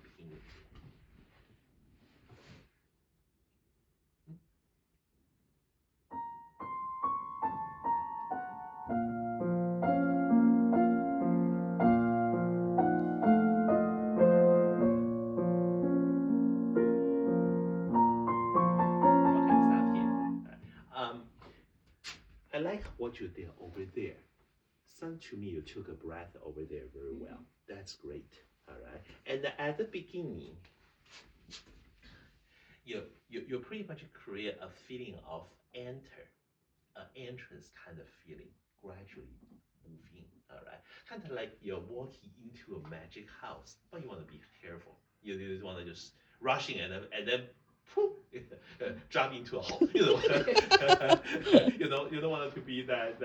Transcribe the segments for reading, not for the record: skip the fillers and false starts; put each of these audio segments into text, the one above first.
the beginning. Okay, stop here. I like what you did over there. Sound to me you took a breath over there very well. That's great. All right. And at the beginning, you pretty much create a feeling of an entrance kind of feeling, gradually moving. All right. Kind of like you're walking into a magic house, but you want to be careful. You want to just rushing and then poof, drop into a hole. You know, you don't want it to be that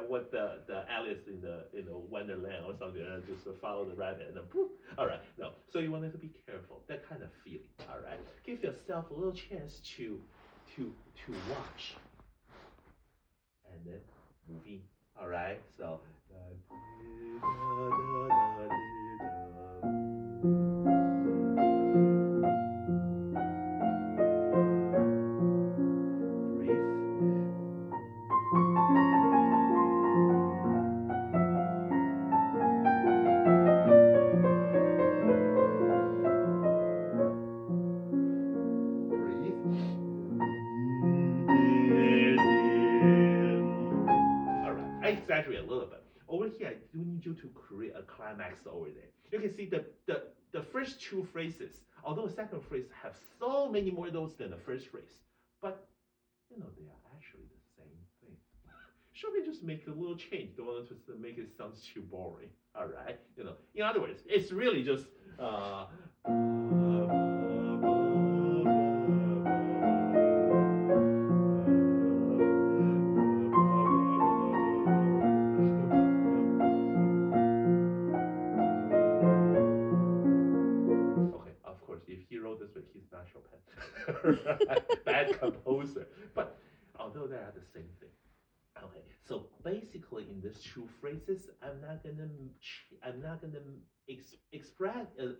what the Alice in the Wonderland or something, and just follow the rabbit and then poof. All right, no. So you wanted to be careful. That kind of feeling. All right, give yourself a little chance to watch, and then moving. All right, so. I exaggerate a little bit. Over here, I do need you to create a climax over there. You can see the first two phrases, although the second phrase have so many more notes than the first phrase, but they are actually the same thing. Should we just make a little change? Don't want to just make it sound too boring. All right, in other words, it's really just. Of course, if he wrote this way, he's not Chopin. Bad composer. But although they are the same thing. Okay, so basically in these two phrases, I'm not gonna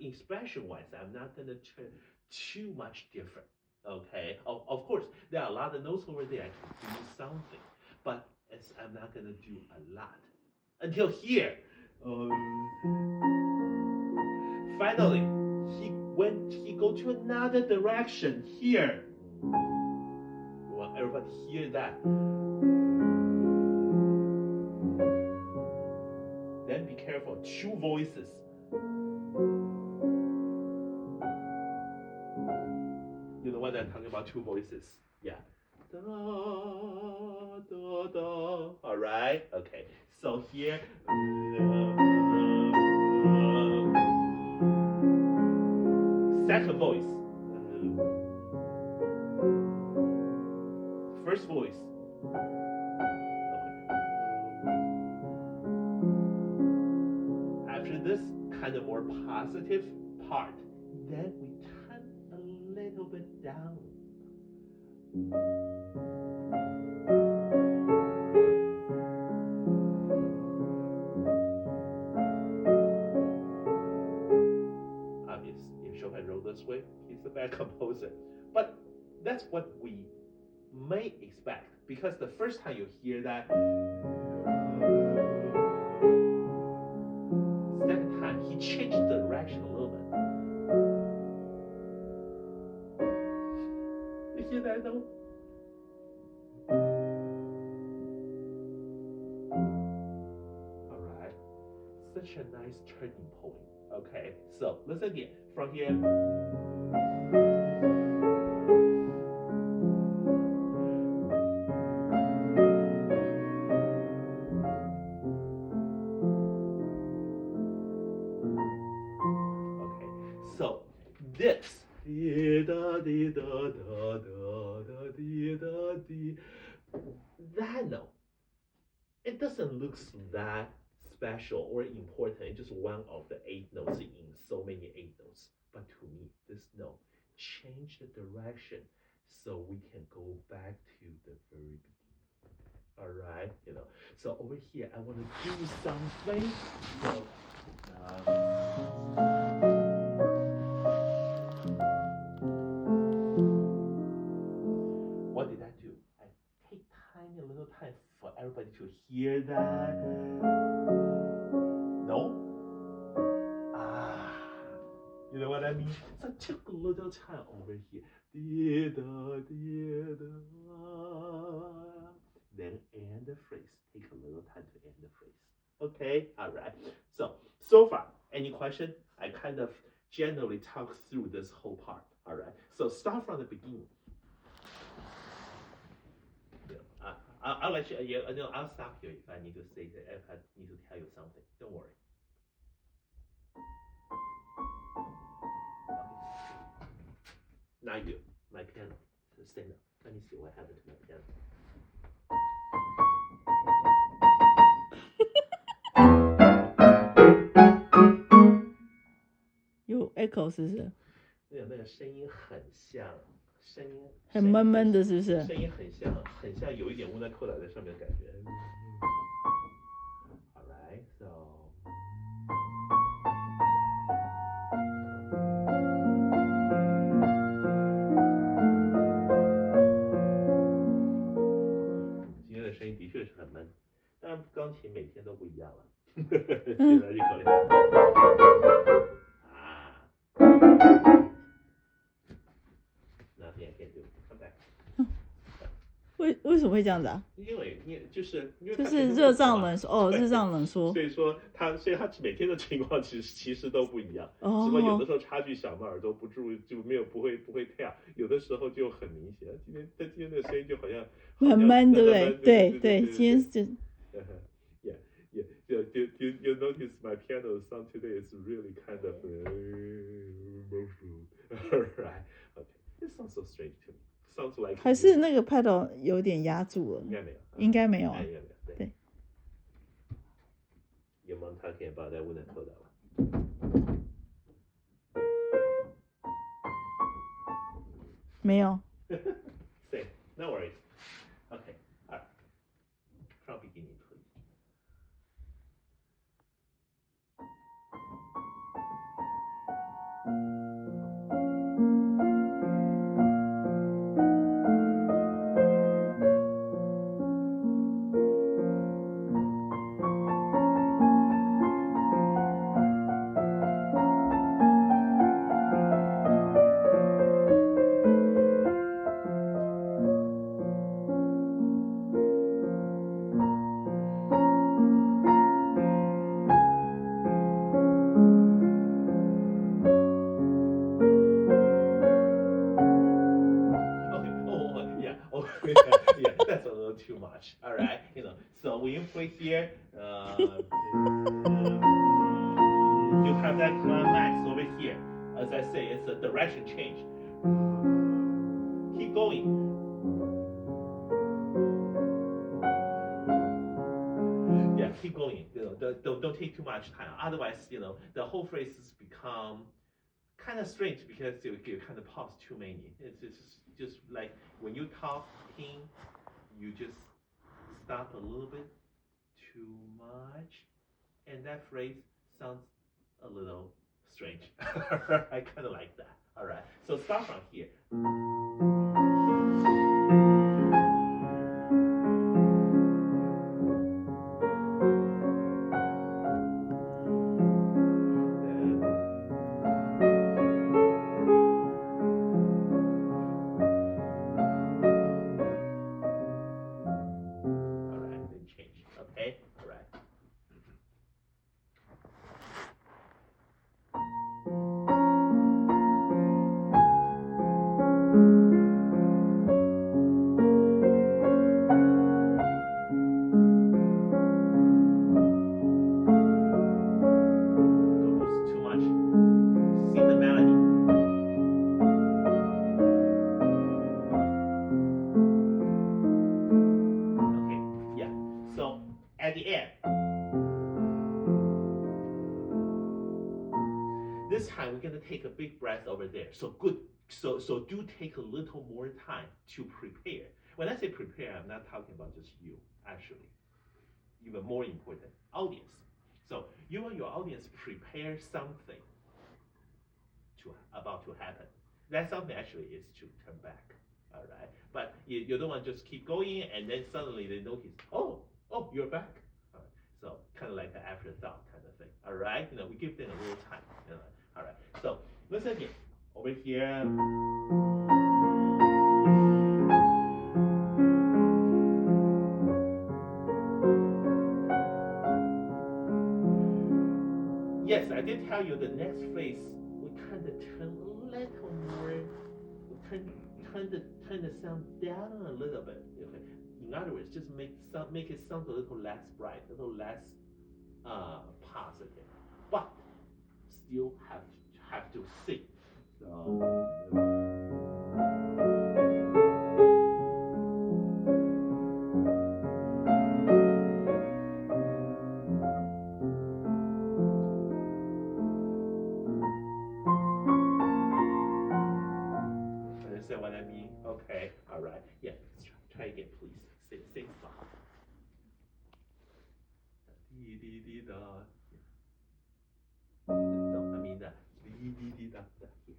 expression-wise, I'm not gonna turn too much different. Okay, of course, there are a lot of notes over there. I can do something, but I'm not gonna do a lot until here. Finally, he go to another direction here. We want everybody to hear that. Then be careful, two voices. You know what I'm talking about, two voices. Yeah. Da, da, da. All right, okay. So here. Second voice. First voice. After this kind of more positive part, then we turn a little bit down. Obvious, if Chopin wrote this way, he's a bad composer. But that's what we may expect, because the first time you hear that, second time he changed the direction a little bit. You hear that though? All right, such a nice turning point. Okay, so listen again from here. So this that note, it doesn't look that special or important. It's just one of the 8 notes in so many 8 notes. But to me, this note changed the direction so we can go back to the very beginning. All right, So over here, I want to do something. So. hear that? No? You know what I mean? So take a little time over here. Then end the phrase. Take a little time to end the phrase. Okay? Alright. So far, any question? I kind of generally talk through this whole part. Alright. So start from the beginning. I'll let you, I'll stop here if I need to say that, if I need to tell you something. Don't worry. Not you, my piano. So stand up. Let me see what happened to my piano. 有 echo 是不是？那个声音很像，声音很闷闷的，是不是？声音很像有一点乌兰扣来在上面的感觉。Alright, so. 今天的声音的确是很闷，当然钢琴每天都不一样了。现在就可以。Nothing I can do. Come back. 为什么会这样子啊？因为就是热胀冷缩哦，热胀冷缩。所以说他每天的情况其实都不一样。只不过有的时候差距小嘛，耳朵不注意就没有不会跳，有的时候就很明显。今天的声音就好像很闷，对不对？对，今天就。You notice my piano sound today is really kind of right. Okay, it sounds so strange to me. Sounds like 还是那个 pedal 有点压住了？应该没有啊。对。有没有他可以把它无能扣到了？没有。Same, no worries. Okay, alright. From beginning, please. Yeah, that's a little too much. All right, so when you play here, you have that climax over here. As I say, it's a direction change. Keep going. Yeah, keep going. Don't take too much time. Otherwise, the whole phrases become kind of strange because you kind of pause too many. It's just like when you talking, you just stop a little bit too much, and that phrase sounds a little strange. I kind of like that. All right, so start from here. At the end, this time we're gonna take a big breath over there. So good. So do take a little more time to prepare. When I say prepare, I'm not talking about just you. Actually, even more important, audience. So you and your audience prepare something about to happen. That something actually is to turn back. All right, but you don't want to just keep going and then suddenly they notice, oh, oh, you're back. All right. So kind of like an afterthought kind of thing. All right. We give them a little time. All right. So listen again. Over here. Yes, I did tell you the next phrase we kind of turn a little more, we turn the sound down a little bit. Okay. In other words, just make it sound a little less bright, a little less positive, but still have to sing. So. Understand what I mean? Okay, all right. Yeah, let's try again, please. Sing soft. Dee dee dee da. No, I mean the dee dee dee da da here.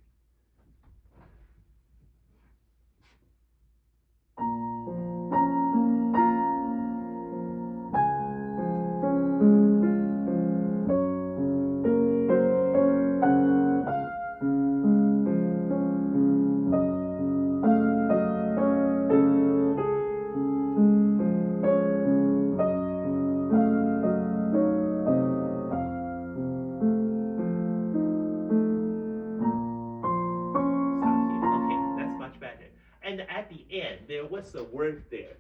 And at the end, there was a word there.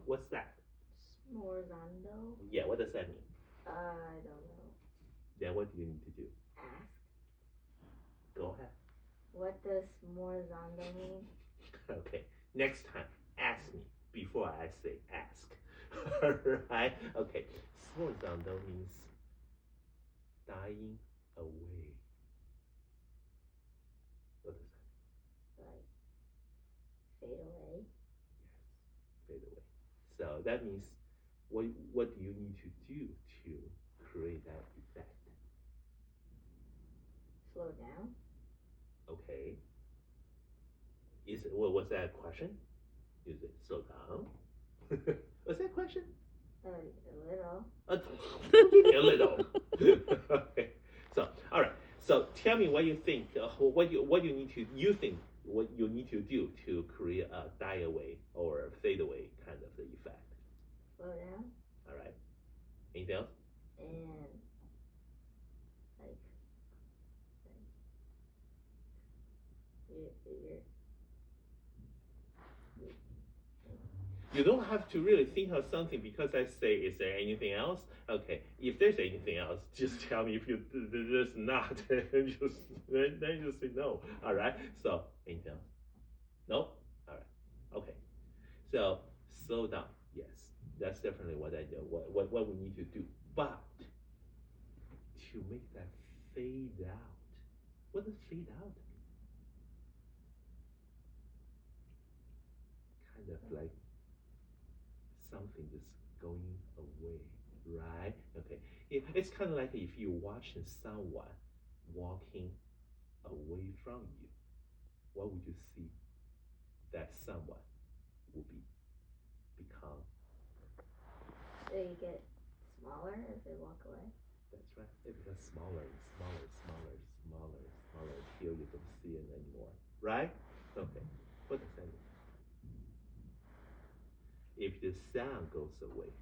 What's that? Smorzando. Yeah, what does that mean? I don't know. Then what do you need to do? Ask. Go ahead. What does smorzando mean? Okay, next time, ask me before I say ask. Alright? Okay, smorzando means dying away. What does that mean? Like, fade away? Yes, fade away. So that means what do you need to do to create that effect? Slow down. Okay. Was that a question? Is it slow down? Was that a question? A little. A little. Okay. So, all right. So, tell me what you think. What you need to do to create a die away or fade away kind of the effect. Slow down. All right. Anything else? And you don't have to really think of something because I say, is there anything else? Okay, if there's anything else, just tell me. If there's not, then just say no. All right. So anything else? No. All right. Okay. So slow down. Yes, that's definitely what I do. What we need to do. But to make that fade out, what does fade out mean? Kind of like something just going away, right? Okay. It's kind of like if you're watching someone walking away from you, what would you see that someone will become? They get smaller as they walk away. That's right. It becomes smaller and smaller, smaller, smaller, smaller until you don't see it anymore, right? Okay. What does that mean? If the sound goes away,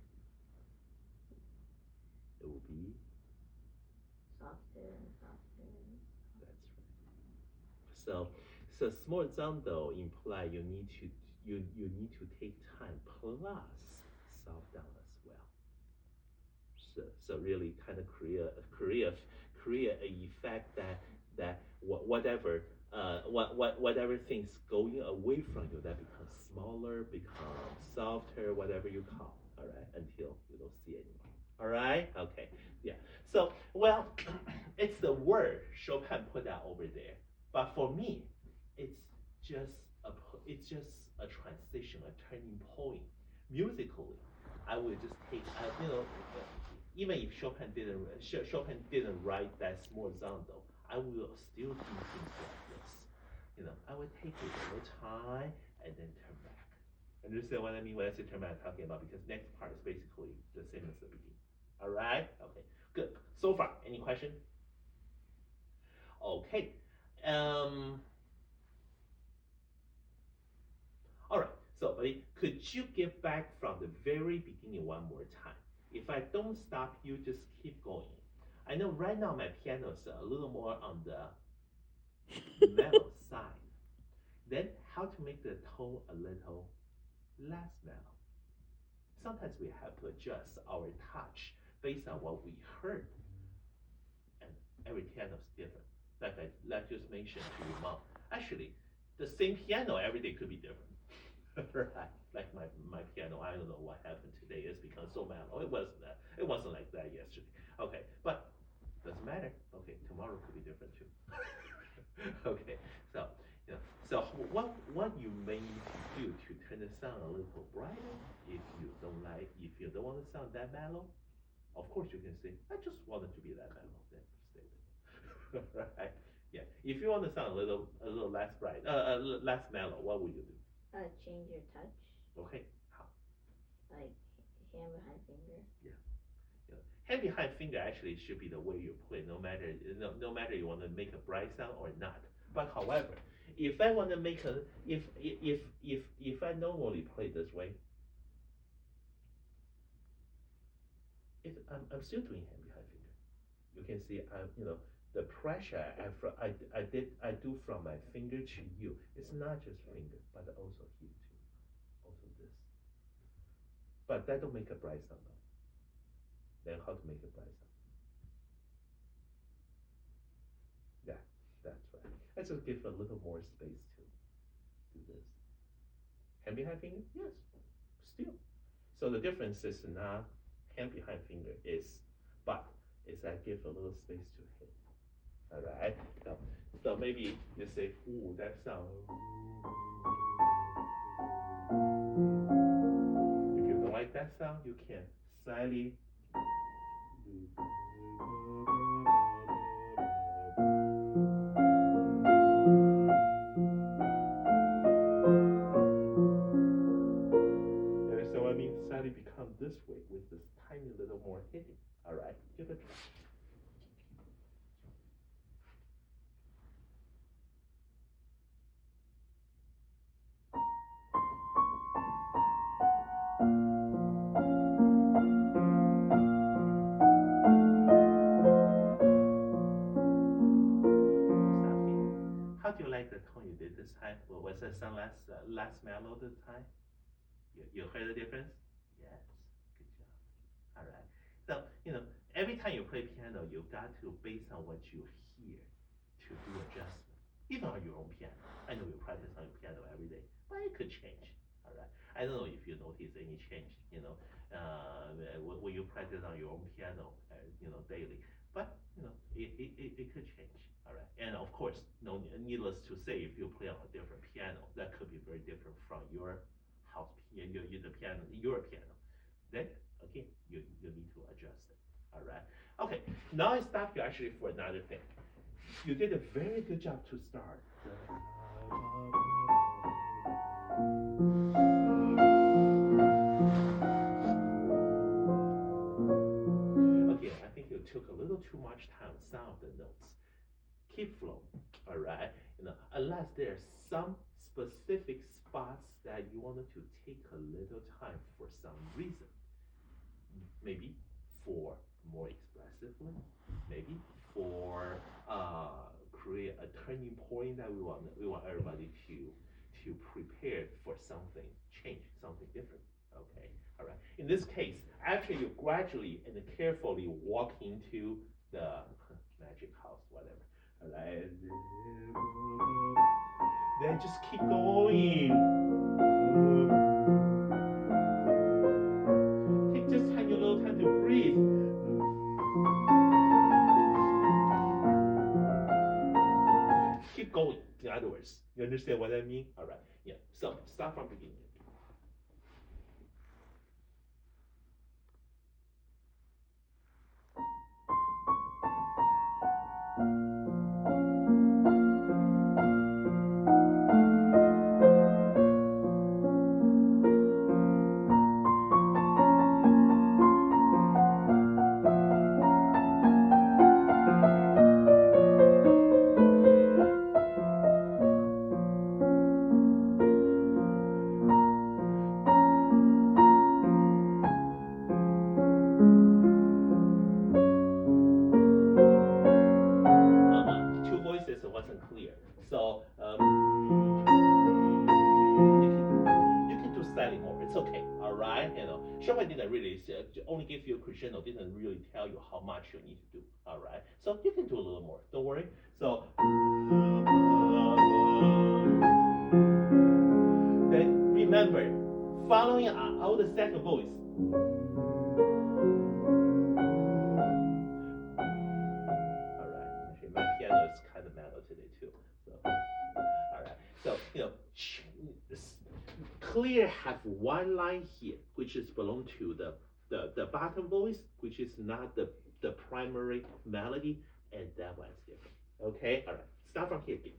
it will be softer and softer. That's right. So smorzando imply you need to take time plus soft down as well. So really kind of create an effect that whatever things going away from you that becomes smaller, becomes softer, whatever you call. All right, until you don't see anymore. All right, okay, yeah. So well, it's the word Chopin put that over there, but for me, it's just a transition, a turning point musically. I would just take even if Chopin didn't write that smorzando, I will still do things like this. I would take a little time and then turn back. Understand what I mean when I say term I'm talking about? Because next part is basically the same as the beginning. All right? Okay, good. So far, any question? Okay. All right. So, buddy, could you get back from the very beginning one more time? If I don't stop you, just keep going. I know right now my piano is a little more on the mellow side. Then how to make the tone a little less mellow? Sometimes we have to adjust our touch based on what we heard. And every piano is different. Like just mentioned to your mom. Actually, the same piano every day could be different. Right? Like my piano, I don't know what happened today. It's become so mellow. It wasn't like that yesterday. Okay, but doesn't matter. Okay, tomorrow could be different too. Okay, so so what you may need to do to turn the sound a little brighter if you don't want the sound that mellow, of course you can say, I just want it to be that mellow, then stay with it. Right? Yeah. If you want the sound a little less bright, less mellow, what would you do? Change your touch. Okay, how? Like hand behind finger. Yeah. Hand behind finger actually should be the way you play, no matter you want to make a bright sound or not. But however, if I want to make if I normally play this way, I'm still doing hand behind finger. You can see the pressure I do from my finger to you. It's not just finger, but also here too, also this. But that don't make a bright sound though. Then how to make a bright sound? Yeah, that's right. Let's just give a little more space to do this. Hand behind finger? Yes, still. So the difference is not hand behind finger but I give a little space to hit. All right. So maybe you say, "Ooh, that sound." If you don't like that sound, you can slightly. So I mean, slightly become this way with this tiny little more hitting. All right, give it a try. How do you like the tone you did this time? Was the sound less mellow this time? You heard the difference? Yes, good job. All right. So every time you play piano, you got to based on what you hear to do adjustment. Even on your own piano. I know you practice on your piano every day, but it could change. All right. I don't know if you notice any change. When you practice on your own piano, daily. But it could change. All right. And of course, needless to say, if you play on a different piano, that could be very different from your house piano, your piano. Then again, you need to adjust it. All right. Okay. Now I stop you actually for another thing. You did a very good job to start. Okay, I think you took a little too much time on some of the notes. Keep flowing, all right? Unless there's some specific spots that you wanted to take a little time for some reason. Maybe for more expressively, maybe for create a turning point that we want everybody to prepare for something change, something different. Okay, all right. In this case, after you gradually and carefully walk into the magic house, whatever, all right, then just keep going. Take just tiny little time to breathe. Keep going, in other words. You understand what I mean? All right. Yeah. So start from beginning. clear. So you can do slightly more. It's okay. All right. Chopin didn't really only give you a crescendo. Didn't really tell you how much you need to do. All right. So you can do a little more. Don't worry. So then remember, following out the second voice. All right. Actually, my piano is kind of mellow today too. So all right. So clear have one line here, which is belong to the bottom voice, which is not the primary melody, and that one's different. Okay, all right. Start from here again.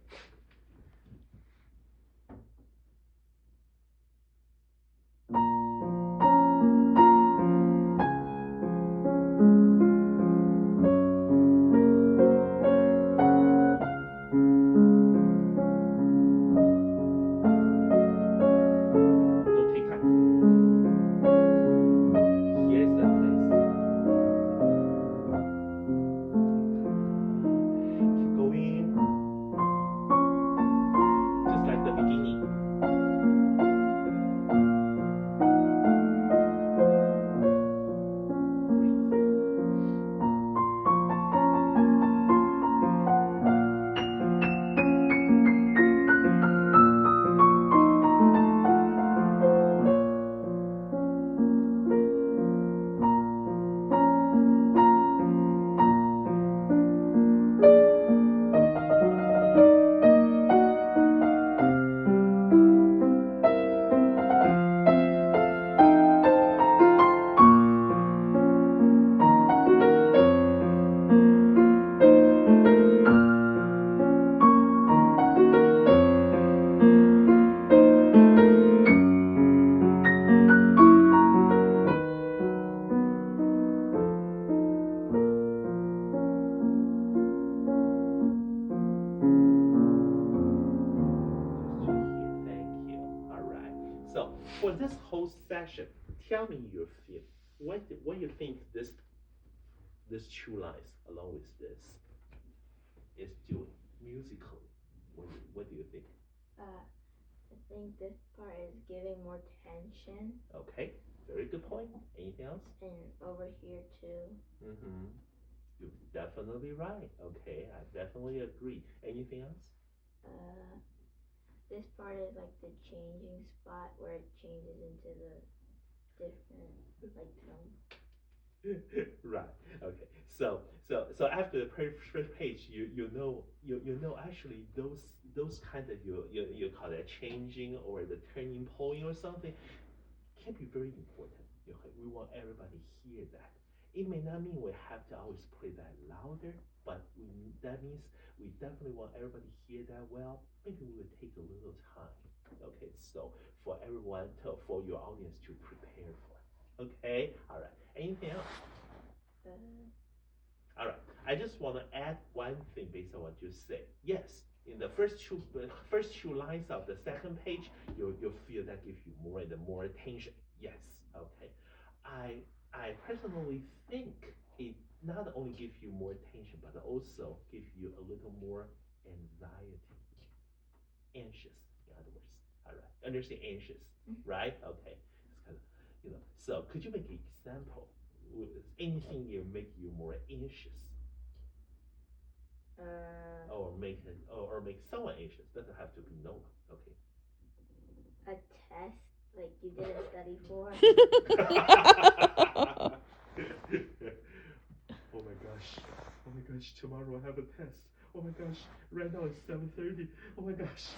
Don't take time. Here's the place. Keep going. Just like the beginning. So for this whole session, tell me your feel. What do you think this two lines along with this is doing musically? What do you think? I think this part is giving more tension. Okay, very good point. Anything else? And over here too. Mm-hmm. You're definitely right. Okay, I definitely agree. Anything else? This part is like the changing spot where it changes into the different like tone. Right. Okay. So after the first page, you know actually those kind of you call it changing or the turning point or something can be very important. We want everybody hear that. It may not mean we have to always play that louder, but that means we definitely want everybody hear that well. Maybe we will take a little time. Okay. So for everyone for your audience to prepare for. Okay. All right. Anything else? All right. I just want to add one thing based on what you say. Yes, in the first two lines of the second page, you'll feel that gives you more and more attention. Yes. Okay. I personally think it not only gives you more attention, but also gives you a little more anxiety, anxious. In other words. All right. Understand anxious, right? Okay. It's kind of So could you make an example? Anything will make you more anxious, or make someone anxious. Doesn't have to be no one. Okay. A test like you didn't study for. Oh my gosh! Tomorrow I have a test. Oh my gosh! Right now it's 7:30. Oh my gosh!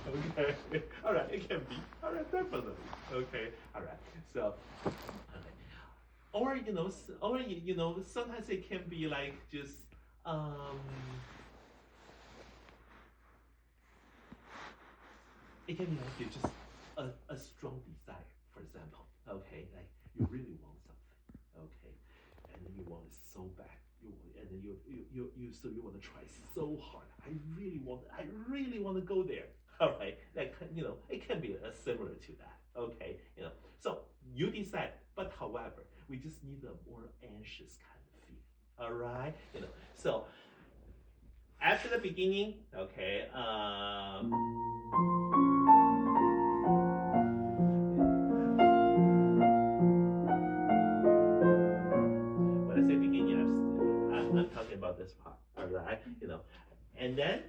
Okay. All right. It can be. All right. Definitely. Okay. All right. So. Or sometimes it can be like just it can be like you just a strong desire, for example. Okay, like you really want something. Okay, and then you want it so bad. And then you want to try so hard. I really want to go there. All right, that it can be similar to that. Okay, so you decide. But however, we just need a more anxious kind of feeling. All right, so after the beginning, okay, when I say beginning, I'm talking about this part, all right, and then,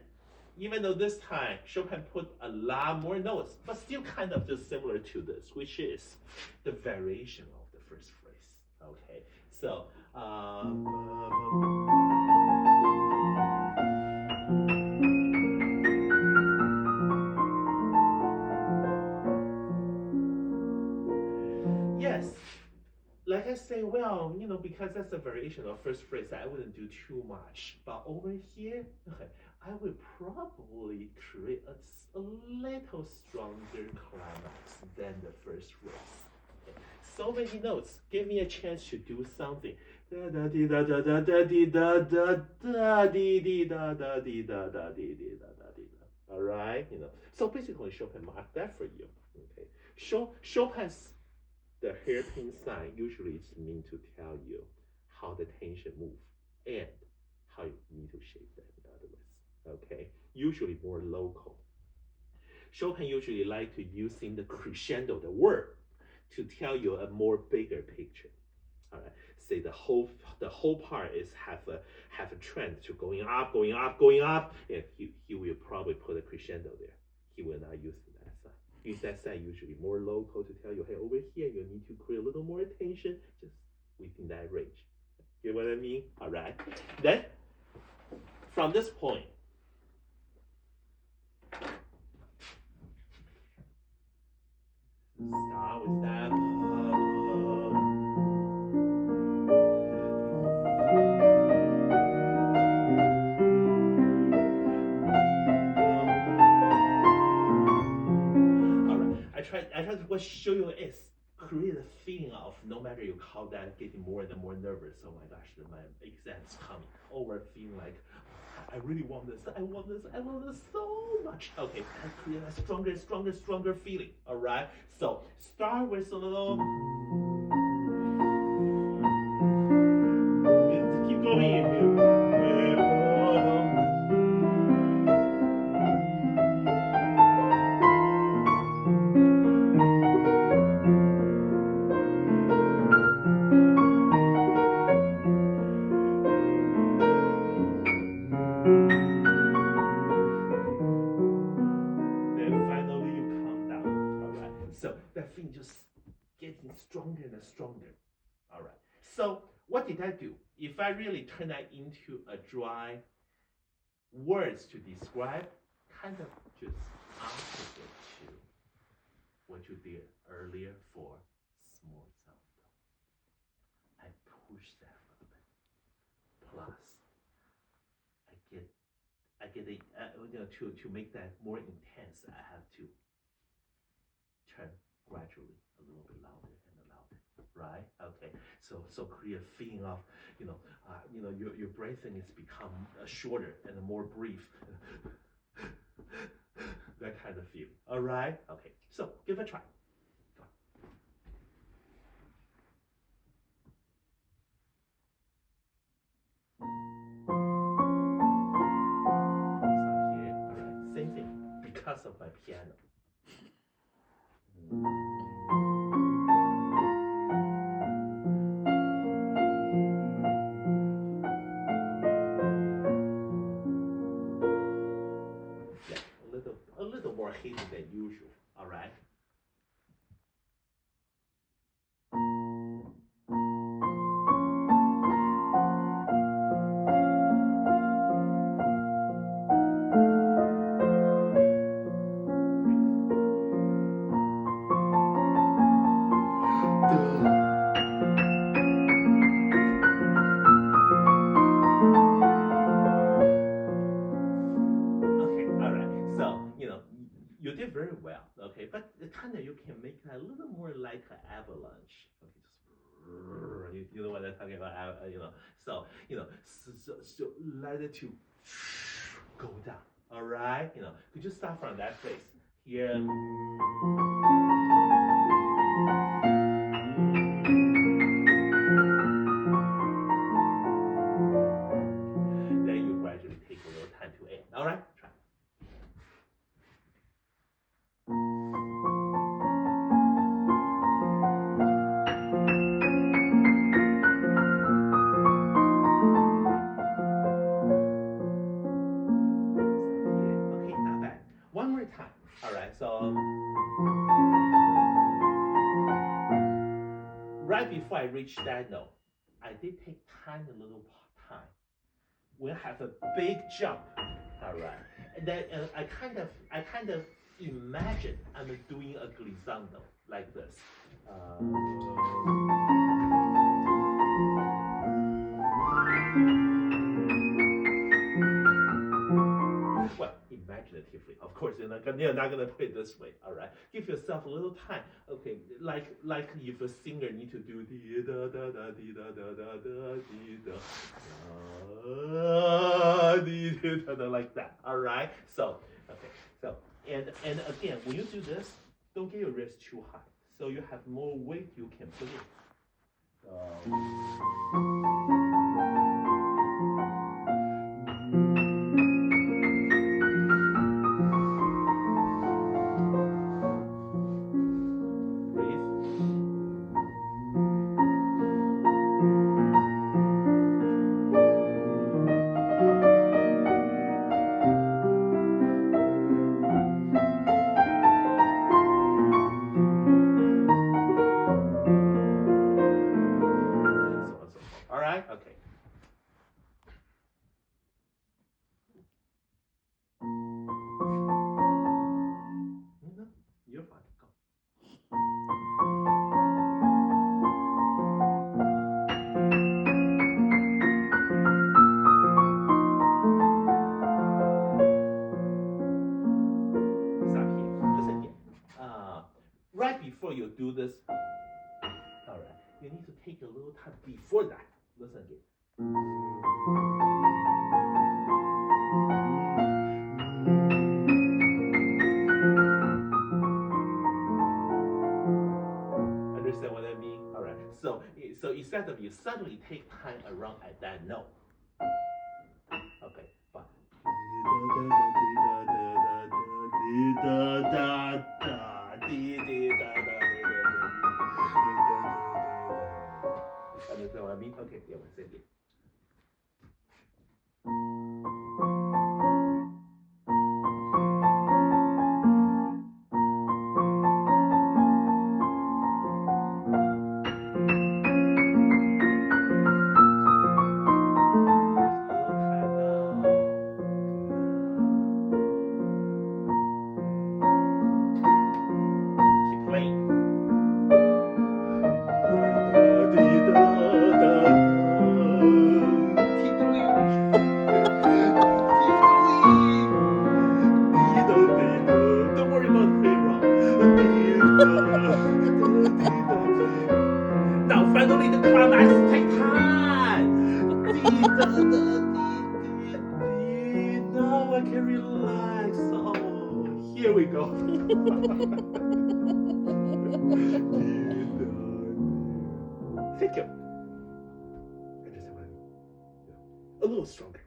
even though this time Chopin put a lot more notes, but still kind of just similar to this, which is the variation of the first phrase, okay, so, yes, like I say, well, because that's a variation of first phrase, I wouldn't do too much. But over here, I would probably create a little stronger climax than the first phrase. Okay. So many notes. Give me a chance to do something. Da da di da da da da di da da da di di da da di da da di di da da di da. All right, So basically, Chopin marked that for you. Okay. Chopin's the hairpin sign usually is meant to tell you how the tension move and how you need to shape that, in other words. Okay, usually more local. Chopin usually like to using the crescendo, the word, to tell you a more bigger picture. All right, say the whole part is have a trend to going up, going up, going up, and he will probably put a crescendo there. He will not use that sign. Use that sign usually more local to tell you, hey, over here you need to create a little more attention, just within that range. You know what I mean? All right. Then, from this point, start with that. I tried to show you is create a feeling of no matter you call that getting more and more nervous. Oh my gosh, my exam's coming. Over feeling like I really want this. I want this so much. Okay, I create a stronger feeling. All right. So start with a little. Keep going. So that thing just getting stronger and stronger. All right. So what did I do? If I really turn that into a dry words to describe, kind of just opposite to what you did earlier for small sound. I push that a little bit. Plus, I get the to make that more intense. I have to turn gradually a little bit louder and louder, right? Okay, so create a feeling of your breathing is become shorter and more brief, that kind of feeling. All right, okay, so give it a try. Here, all right, same thing because of my piano. A little more heated than usual, all right? You did very well, okay, but kind of you can make it a little more like an avalanche. Okay, just you know what I'm talking about, So so let it to go down. All right, could you start from that place here? Then you gradually take a little time time. All right, so right before I reach that note, I did take time, a little time. We'll have a big jump. All right, and then I kind of imagine I'm doing a glissando like this. Well, imaginatively, of course, you're not gonna play it this way. All right, give yourself a little time. Okay, like if a singer need to do dee da da da dee da da da da dee da dee da da like that. All right, so okay, so and again, when you do this, don't get your wrist too high, so you have more weight you can put in. All right, okay. No, you're fine. Go. Stop here. Listen here. Right before you do this, all right, you need to take a little time before that. Listen again. Understand what I mean? All right. So instead of you suddenly take time around at that note. Okay, but. Understand what I mean? Okay, yeah, let's say it. Keep playing. Keep going. Don't worry about playing wrong. Now finally the climax. Take time. Now I can relax. Oh, here we go. Thank you. Understand what I mean? A little stronger.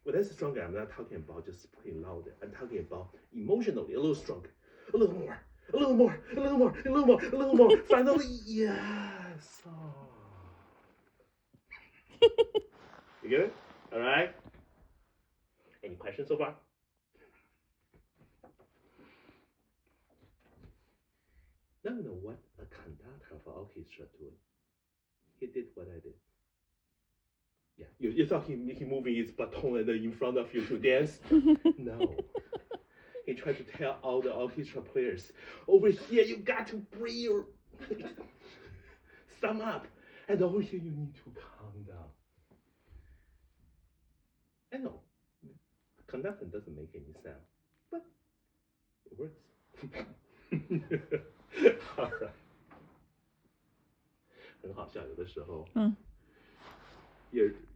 When I say stronger, I'm not talking about just playing louder. I'm talking about emotionally a little stronger. A little more. A little more. A little more. A little more. A little more. Finally, yes. Oh. You get it? All right. Any questions so far? Now you know what a conductor of orchestra doing. He did what I did. Yeah, you thought he moving his baton and in front of you to dance? No. He tried to tell all the orchestra players, over here you got to bring your thumb up, and over here you need to calm down. I know, conducting doesn't make any sound, but it works. All right. 很好笑，有的时候，